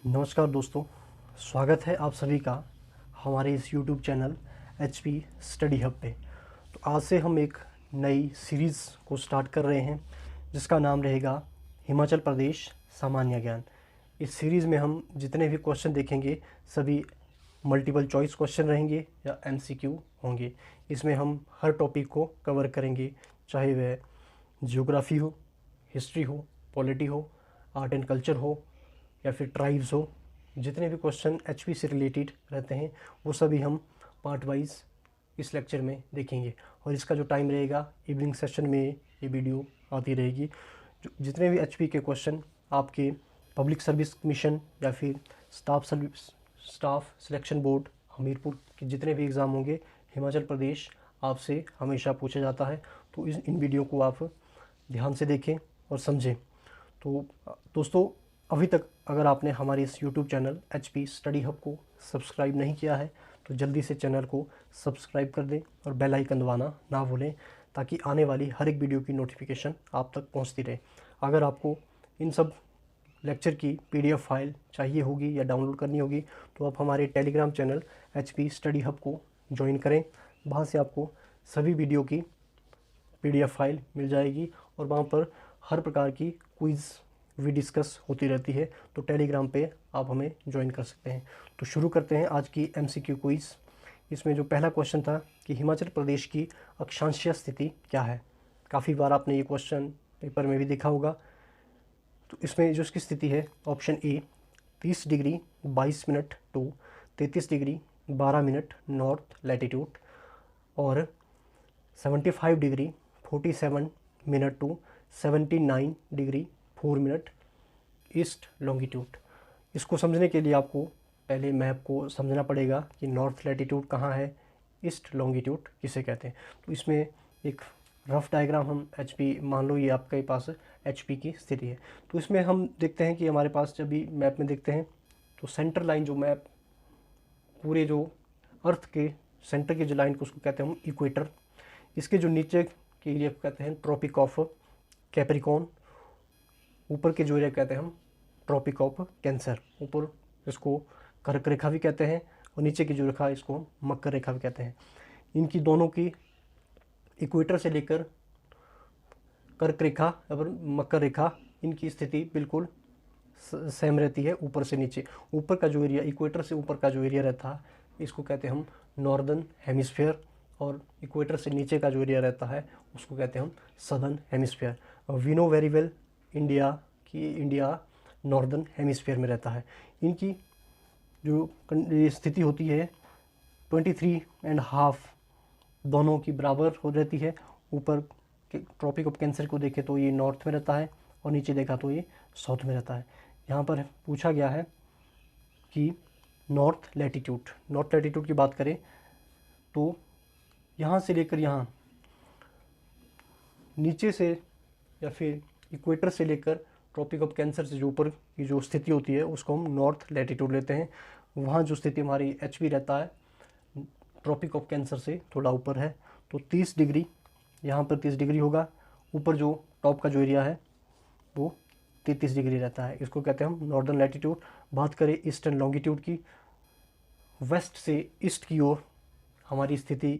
नमस्कार दोस्तों, स्वागत है आप सभी का हमारे इस YouTube channel HP study hub पे। तो आज से हम एक नई सीरीज़ को स्टार्ट कर रहे हैं जिसका नाम रहेगा हिमाचल प्रदेश सामान्य ज्ञान। इस सीरीज़ में हम जितने भी क्वेश्चन देखेंगे सभी मल्टीपल चॉइस क्वेश्चन रहेंगे या MCQ होंगे। इसमें हम हर टॉपिक को कवर करेंगे, चाहे वह ज्योग्राफी हो, हिस्ट्री हो, पॉलिटी हो, आर्ट एंड कल्चर हो या फिर ट्राइब्स हो। जितने भी क्वेश्चन HP से रिलेटेड रहते हैं वो सभी हम पार्ट वाइज इस लेक्चर में देखेंगे। और इसका जो टाइम रहेगा, इवनिंग सेशन में ये वीडियो आती रहेगी। जितने भी HP के क्वेश्चन आपके पब्लिक सर्विस कमीशन या फिर स्टाफ सिलेक्शन बोर्ड हमीरपुर के जितने भी एग्ज़ाम होंगे, हिमाचल प्रदेश आपसे हमेशा पूछा जाता है। तो इन वीडियो को आप ध्यान से देखें और समझें। तो दोस्तों, अभी तक अगर आपने हमारे इस YouTube channel HP study hub को सब्सक्राइब नहीं किया है तो जल्दी से चैनल को सब्सक्राइब कर दें और बेल आइकन दबाना ना भूलें, ताकि आने वाली हर एक वीडियो की नोटिफिकेशन आप तक पहुंचती रहे। अगर आपको इन सब लेक्चर की PDF फाइल चाहिए होगी या डाउनलोड करनी होगी तो आप हमारे Telegram channel HP study hub को ज्वाइन करें। वहाँ से आपको सभी वीडियो की PDF फाइल मिल जाएगी और वहाँ पर हर प्रकार की क्विज़ भी डिस्कस होती रहती है। तो टेलीग्राम पे आप हमें ज्वाइन कर सकते हैं। तो शुरू करते हैं आज की MCQ क्विज़। इसमें जो पहला क्वेश्चन था कि हिमाचल प्रदेश की अक्षांशीय स्थिति क्या है। काफ़ी बार आपने ये क्वेश्चन पेपर में भी देखा होगा। तो इसमें जो इसकी स्थिति है, option A 30 degree 22 minute to 33 degree 12 minute north latitude, और 75 degree 47 minute to 79 degree 4 minute east longitude. इसको समझने के लिए आपको पहले मैप को समझना पड़ेगा कि नॉर्थ लैटिट्यूड कहाँ है, ईस्ट लॉन्गिट्यूड किसे कहते हैं। तो इसमें एक रफ डायग्राम हम HP, मान लो ये आपके पास HP की स्थिति है। तो इसमें हम देखते हैं कि हमारे पास जब भी मैप में देखते हैं तो सेंटर लाइन जो मैप पूरे जो अर्थ के सेंटर की जो लाइन को उसको कहते हैं हम इक्वेटर। इसके जो नीचे के एरिया को कहते हैं ट्रॉपिक ऑफ कैप्रिकॉर्न। ऊपर के जो एरिया कहते हैं हम ट्रॉपिक ऑफ कैंसर। ऊपर इसको कर्क रेखा भी कहते हैं और नीचे की जो रेखा इसको हम मकर रेखा भी कहते हैं। इनकी दोनों की इक्वेटर से लेकर कर्क रेखा और मकर रेखा, इनकी स्थिति बिल्कुल सेम रहती है ऊपर से नीचे। ऊपर का जो एरिया, इक्वेटर से ऊपर का जो एरिया रहता है इसको कहते हैं हम नॉर्दर्न हेमिस्फीयर, और इक्वेटर से नीचे का जो एरिया रहता है उसको कहते हैं हम southern hemisphere. We know very well India northern hemisphere में रहता है। इनकी जो स्थिति होती है 23.5 दोनों की बराबर हो रहती है। ऊपर के ट्रॉपिक ऑफ कैंसर को देखें तो ये नॉर्थ में रहता है और नीचे देखा तो ये साउथ में रहता है। यहाँ पर पूछा गया है कि नॉर्थ लैटिट्यूड की बात करें तो यहाँ से लेकर यहाँ नीचे से या फिर इक्वेटर से लेकर ट्रॉपिक ऑफ कैंसर से जो ऊपर की जो स्थिति होती है उसको हम नॉर्थ लैटिट्यूड लेते हैं। वहाँ जो स्थिति हमारी HP रहता है ट्रॉपिक ऑफ कैंसर से थोड़ा ऊपर है। तो 30 डिग्री, यहाँ पर 30 डिग्री होगा। ऊपर जो टॉप का जो एरिया है वो 33 डिग्री रहता है। इसको कहते हैं हम नॉर्दर्न लैटिट्यूड। बात करें ईस्टर्न लॉन्गिट्यूड की, वेस्ट से ईस्ट की ओर हमारी स्थिति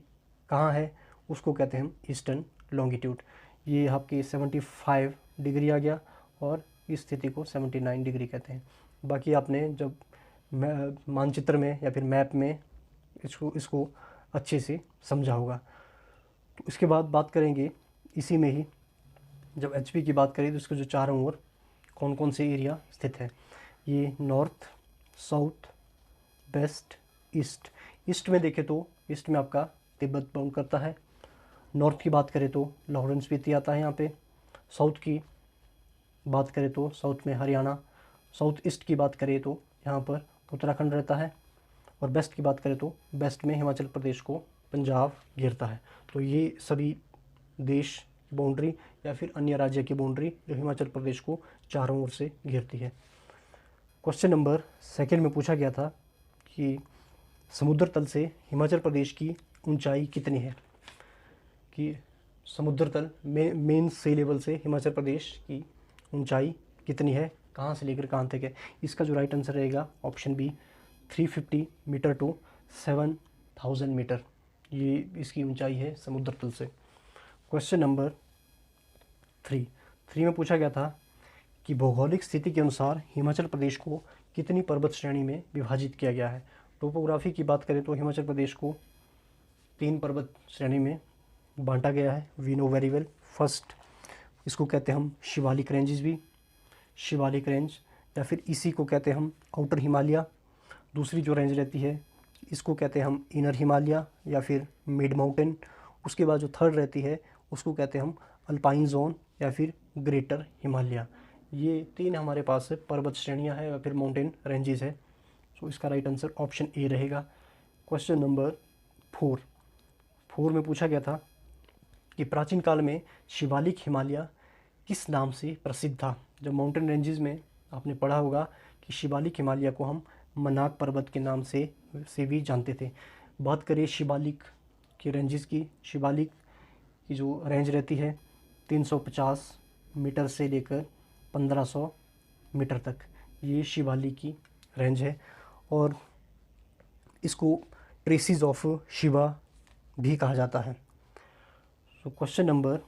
कहाँ है उसको कहते हैं हम ईस्टर्न लॉन्गिट्यूड। ये आपकी 75 डिग्री आ गया और इस स्थिति को 79 डिग्री कहते हैं। बाकी आपने जब मानचित्र में या फिर मैप में इसको अच्छे से समझा होगा। तो इसके बाद बात करेंगे इसी में ही, जब HP की बात करें तो इसके जो चारों ओर कौन कौन से एरिया स्थित है। ये north, south, west, east. East में देखें तो ईस्ट में आपका तिब्बत बाउंड करता है। नॉर्थ की बात करें तो लाहौल स्पीति आता है यहाँ पे। साउथ की बात करें तो साउथ में हरियाणा। साउथ ईस्ट की बात करें तो यहाँ पर उत्तराखंड रहता है। और वेस्ट की बात करें तो वेस्ट में हिमाचल प्रदेश को पंजाब घेरता है। तो ये सभी देश की बाउंड्री या फिर अन्य राज्य की बाउंड्री जो हिमाचल प्रदेश को चारों ओर से घेरती है। क्वेश्चन नंबर 2 में पूछा गया था कि समुद्र तल से हिमाचल प्रदेश की ऊंचाई कितनी है। कि समुद्र तल में मेन सी लेवल से हिमाचल प्रदेश की ऊंचाई कितनी है, कहाँ से लेकर कहाँ तक है? इसका जो राइट आंसर रहेगा option B 350 metre to 7000 metre, ये इसकी ऊंचाई है समुद्र तल से। क्वेश्चन नंबर 3 में पूछा गया था कि भौगोलिक स्थिति के अनुसार हिमाचल प्रदेश को कितनी पर्वत श्रेणी में विभाजित किया गया है? टोपोग्राफी की बात करें तो हिमाचल प्रदेश को 3 पर्वत श्रेणी में बांटा गया है। We know very well. First, इसको कहते हैं हम शिवालिक रेंजेस भी, शिवालिक रेंज, या फिर इसी को कहते हैं हम आउटर हिमालय। दूसरी जो रेंज रहती है इसको कहते हैं हम इनर हिमालय या फिर मिड माउंटेन। उसके बाद जो थर्ड रहती है उसको कहते हैं हम अल्पाइन जोन या फिर ग्रेटर हिमालय। ये 3 हमारे पास पर्वत श्रेणियाँ हैं या फिर माउंटेन रेंजेस है। तो इसका राइट आंसर ऑप्शन ए रहेगा। क्वेश्चन नंबर 4 में पूछा गया था कि प्राचीन काल में शिवालिक हिमालय किस नाम से प्रसिद्ध था? जब माउंटेन रेंजेस में आपने पढ़ा होगा कि शिवालिक हिमालय को हम मनाक पर्वत के नाम से भी जानते थे। बात करें शिवालिक के रेंजेस की, शिवालिक की जो रेंज रहती है 350 मीटर से लेकर 1500 मीटर तक, ये शिवालिक की रेंज है। और इसको ट्रेसिस ऑफ शिवा भी कहा जाता है। तो क्वेश्चन नंबर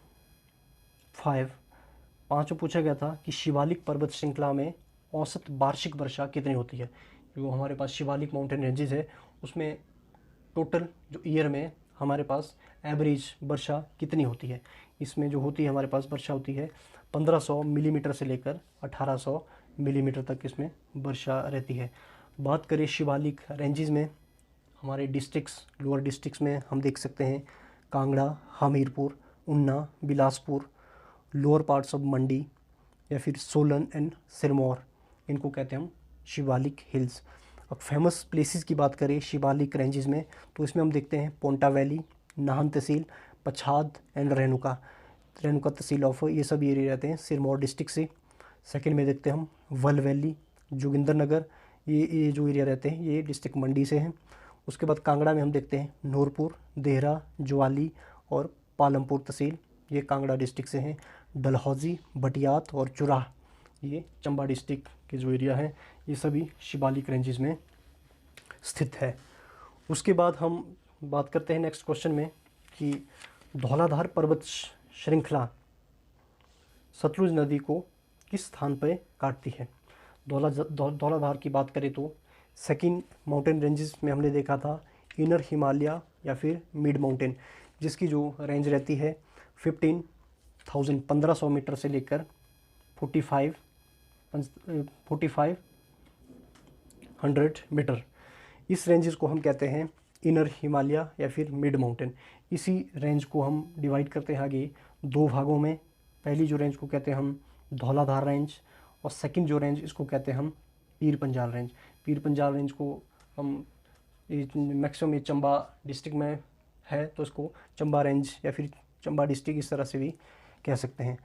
5 में पूछा गया था कि शिवालिक पर्वत श्रृंखला में औसत वार्षिक वर्षा कितनी होती है? जो हमारे पास शिवालिक माउंटेन रेंजेस है उसमें टोटल जो ईयर में हमारे पास एवरेज वर्षा कितनी होती है? इसमें जो होती है हमारे पास वर्षा होती है 1500 मिलीमीटर से लेकर 1800 मिलीमीटर तक इसमें वर्षा रहती है। बात करें शिवालिक रेंजेस में, हमारे डिस्ट्रिक्ट्स, लोअर डिस्ट्रिक्ट्स में हम देख सकते हैं Kangra, Hamirpur, Una, Bilaspur, lower parts of Mandi या फिर सोलन एंड सिरमौर, इनको कहते हैं हम शिवालिक हिल्स। अब फेमस प्लेसेस की बात करें शिवालिक रेंजेस में तो इसमें हम देखते हैं Paonta valley, Nahan tehsil, Pachhad and Renuka tehsil of, ये सब एरिया रहते हैं सिरमौर डिस्ट्रिक्ट से। सेकंड में देखते हैं हम वल वैली, जोगिंदरनगर, ये जो एरिया रहते हैं ये डिस्ट्रिक्ट मंडी से हैं। उसके बाद कांगड़ा में हम देखते हैं नूरपुर, देहरा, ज्वाली और पालमपुर तहसील, ये कांगड़ा डिस्ट्रिक्ट से हैं। डलहौजी, बटियात और चुराह, ये चंबा डिस्ट्रिक्ट के जो एरिया हैं ये सभी शिवालिक रेंजेस में स्थित है। उसके बाद हम बात करते हैं नेक्स्ट क्वेश्चन में कि धौलाधार पर्वत श्रृंखला सतलुज नदी को किस स्थान पर काटती है? धौलाधार की बात करें तो सेकंड माउंटेन रेंजेस में हमने देखा था इनर हिमालय या फिर मिड माउंटेन, जिसकी जो रेंज रहती है 1500 मीटर से लेकर 4500 मीटर। इस रेंजेस को हम कहते हैं इनर हिमालय या फिर मिड माउंटेन। इसी रेंज को हम डिवाइड करते हैं आगे 2 भागों में। पहली जो रेंज को कहते हैं हम धौलाधार रेंज और सेकंड जो रेंज इसको कहते हैं हम पीर पंजाल रेंज। पीर पंजाल रेंज को हम मैक्सिमम ये चंबा डिस्ट्रिक्ट में है तो इसको चंबा रेंज या फिर चंबा डिस्ट्रिक्ट इस तरह से भी कह सकते हैं।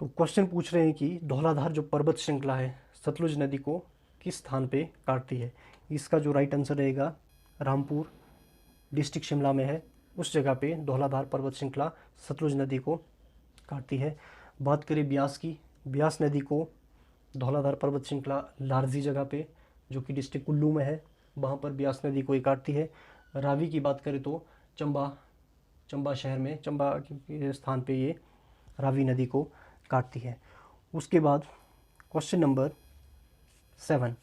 तो क्वेश्चन पूछ रहे हैं कि धौलाधार जो पर्वत श्रृंखला है सतलुज नदी को किस स्थान पे काटती है? इसका जो राइट आंसर रहेगा रामपुर डिस्ट्रिक्ट शिमला में है, उस जगह पे धौलाधार पर्वत श्रृंखला सतलुज नदी को काटती है। बात करें ब्यास की, ब्यास नदी को धौलाधार पर्वत श्रृंखला लारजी जगह पे जो कि डिस्ट्रिक्ट कुल्लू में है, वहाँ पर ब्यास नदी को ये काटती है। रावी की बात करें तो चंबा शहर में, चंबा के स्थान पे ये रावी नदी को काटती है। उसके बाद क्वेश्चन नंबर 7,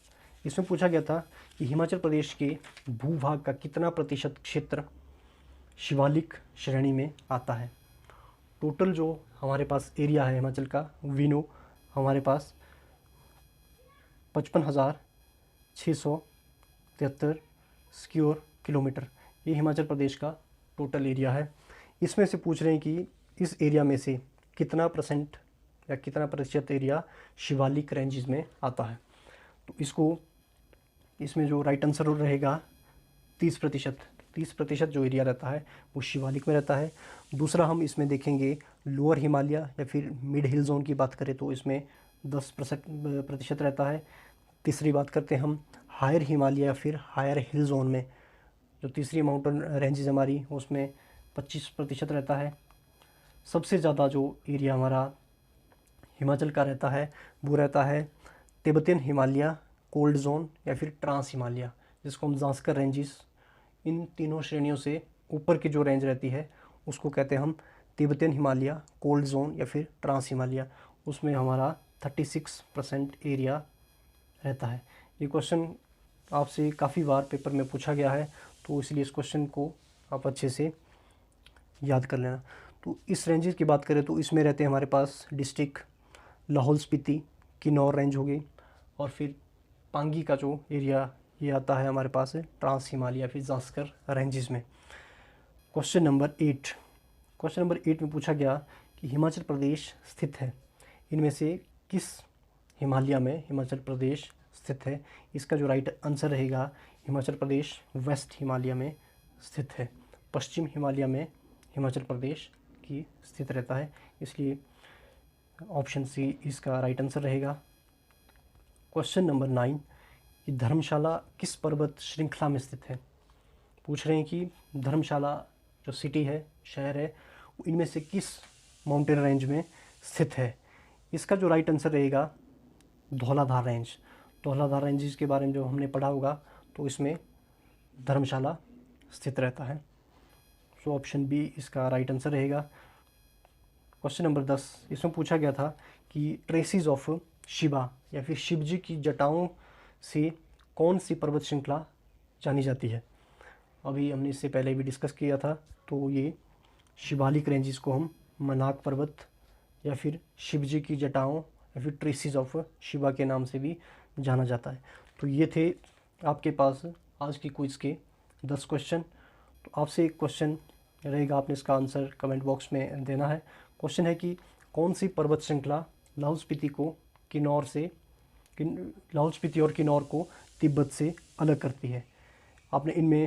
इसमें पूछा गया था कि हिमाचल प्रदेश के भूभाग का कितना प्रतिशत क्षेत्र शिवालिक श्रेणी में आता है? टोटल जो हमारे पास एरिया है हिमाचल का वीनो हमारे पास 55,673 स्क्वायर किलोमीटर, ये हिमाचल प्रदेश का टोटल एरिया है। इसमें से पूछ रहे हैं कि इस एरिया में से कितना परसेंट या कितना प्रतिशत एरिया शिवालिक रेंजेस में आता है? तो इसमें जो राइट आंसर रहेगा 30% जो एरिया रहता है वो शिवालिक में रहता है। दूसरा हम इसमें देखेंगे लोअर हिमालय या फिर मिड हिल जोन की बात करें तो इसमें 10% रहता है। तीसरी बात करते हैं हम हायर हिमालय या फिर हायर हिल जोन में, जो तीसरी माउंटेन रेंजेस हमारी उसमें 25% रहता है। सबसे ज़्यादा जो एरिया हमारा हिमाचल का रहता है वो रहता है तिब्बतियन हिमालय, कोल्ड जोन या फिर ट्रांस हिमालय, जिसको हम ज़ास्कर रेंजेस, इन तीनों श्रेणियों से ऊपर की जो रेंज रहती है उसको कहते हैं हम तिब्बतियन हिमालय, कोल्ड जोन या फिर ट्रांस हिमालय। उसमें हमारा 36% एरिया रहता है। ये क्वेश्चन आपसे काफ़ी बार पेपर में पूछा गया है, तो इसलिए इस क्वेश्चन को आप अच्छे से याद कर लेना। तो इस रेंजेस की बात करें तो इसमें रहते हैं हमारे पास डिस्ट्रिक्ट लाहौल स्पीति, किन्नौर रेंज हो गई, और फिर पांगी का जो एरिया ये आता है हमारे पास ट्रांस हिमालय या फिर ज़ास्कर रेंजेस में। क्वेश्चन नंबर 8 में पूछा गया कि हिमाचल प्रदेश स्थित है, इनमें से किस हिमालय में हिमाचल प्रदेश स्थित है? इसका जो राइट आंसर रहेगा, हिमाचल प्रदेश वेस्ट हिमालय में स्थित है। पश्चिम हिमालय में हिमाचल प्रदेश की स्थित रहता है, इसलिए ऑप्शन सी इसका राइट आंसर रहेगा। क्वेश्चन नंबर 9 कि धर्मशाला किस पर्वत श्रृंखला में स्थित है? पूछ रहे हैं कि धर्मशाला जो सिटी है, शहर है, इनमें से किस माउंटेन रेंज में स्थित है? इसका जो राइट आंसर रहेगा, धौलाधार रेंज। धौलाधार रेंजेस के बारे में जो हमने पढ़ा होगा, तो इसमें धर्मशाला स्थित रहता है। सो ऑप्शन बी इसका राइट आंसर रहेगा। क्वेश्चन नंबर 10, इसमें पूछा गया था कि ट्रेसिस ऑफ शिवा या फिर शिव जी की जटाओं से कौन सी पर्वत श्रृंखला जानी जाती है? अभी हमने इससे पहले भी डिस्कस किया था, तो ये शिवालिक रेंजेस को हम मनाक पर्वत या फिर शिव जी की जटाओं या फिर ट्रेसिस ऑफ शिवा के नाम से भी जाना जाता है। तो ये थे आपके पास आज की क्विज़ के 10 क्वेश्चन। तो आपसे एक क्वेश्चन रहेगा, आपने इसका आंसर कमेंट बॉक्स में देना है। क्वेश्चन है कि कौन सी पर्वत श्रृंखला लाहौल स्पीति और किन्नौर को तिब्बत से अलग करती है? आपने इनमें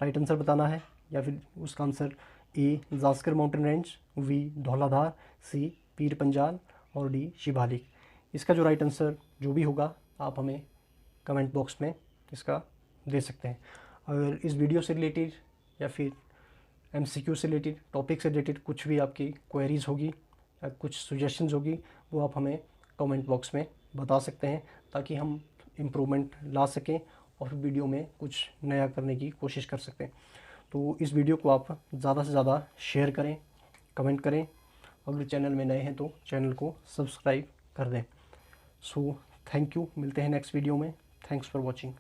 राइट आंसर बताना है, या फिर उसका answer A Zanskar mountain range, B Dhauladhar, C Pir Panjal और डी शिवालिक। इसका जो राइट आंसर जो भी होगा आप हमें कमेंट बॉक्स में इसका दे सकते हैं। अगर इस वीडियो से रिलेटेड या फिर MCQ से रिलेटेड, टॉपिक से रिलेटेड कुछ भी आपकी क्वेरीज़ होगी या कुछ सजेशंस होगी, वो आप हमें कमेंट बॉक्स में बता सकते हैं, ताकि हम इम्प्रूवमेंट ला सकें और वीडियो में कुछ नया करने की कोशिश कर सकते हैं। तो इस वीडियो को आप ज़्यादा से ज़्यादा शेयर करें, कमेंट करें। अगर चैनल में नए हैं तो चैनल को सब्सक्राइब कर दें। सो थैंक यू, मिलते हैं नेक्स्ट वीडियो में। Thanks for watching.